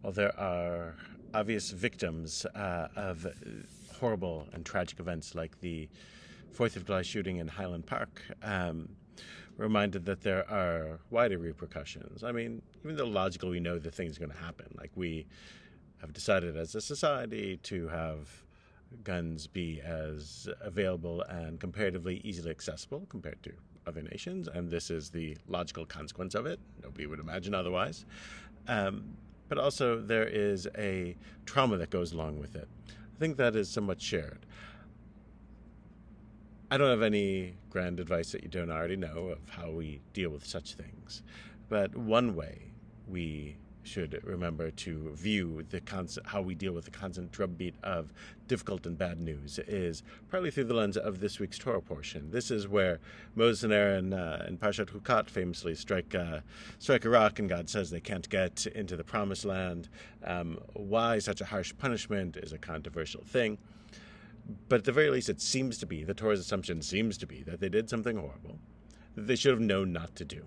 While there are obvious victims of horrible and tragic events like the 4th of July shooting in Highland Park, we're reminded that there are wider repercussions. I mean, even though logically we know the thing's going to happen, like we have decided as a society to have guns be as available and comparatively easily accessible compared to other nations, and this is the logical consequence of it. Nobody would imagine otherwise. But also there is a trauma that goes along with it. I think that is somewhat shared. I don't have any grand advice that you don't already know of how we deal with such things. But one way we should remember to view how we deal with the constant drumbeat of difficult and bad news is partly through the lens of this week's Torah portion. This is where Moses and Aaron in Parshat Chukat famously strike a rock, and God says they can't get into the promised land. Why such a harsh punishment is a controversial thing. But at the very least, it seems to be, the Torah's assumption seems to be, that they did something horrible that they should have known not to do.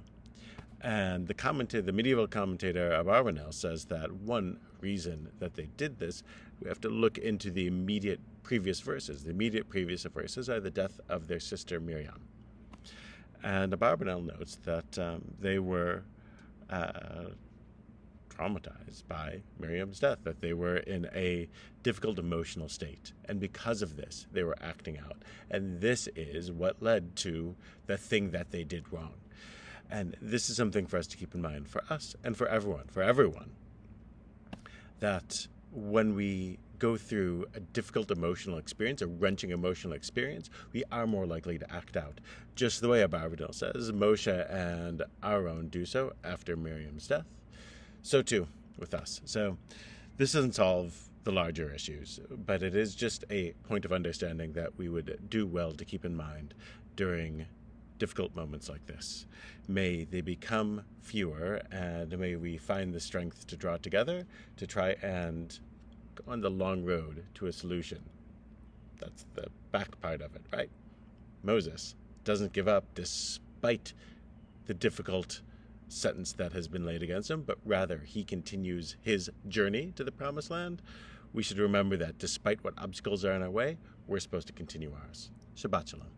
And the medieval commentator Abarbanel says that one reason that they did this, we have to look into the immediate previous verses. The immediate previous verses are the death of their sister Miriam. And Abarbanel notes that they were traumatized by Miriam's death, that they were in a difficult emotional state. And because of this, they were acting out. And this is what led to the thing that they did wrong. And this is something for us to keep in mind, for us and for everyone, that when we go through a difficult emotional experience, a wrenching emotional experience, we are more likely to act out. Just the way Abarbanel says Moshe and Aaron do so after Miriam's death, so too with us. So this doesn't solve the larger issues, but it is just a point of understanding that we would do well to keep in mind during difficult moments like this. May they become fewer, and may we find the strength to draw together to try and go on the long road to a solution. That's the back part of it, right? Moses doesn't give up despite the difficult sentence that has been laid against him, but rather he continues his journey to the promised land. We should remember that despite what obstacles are in our way, we're supposed to continue ours. Shabbat Shalom.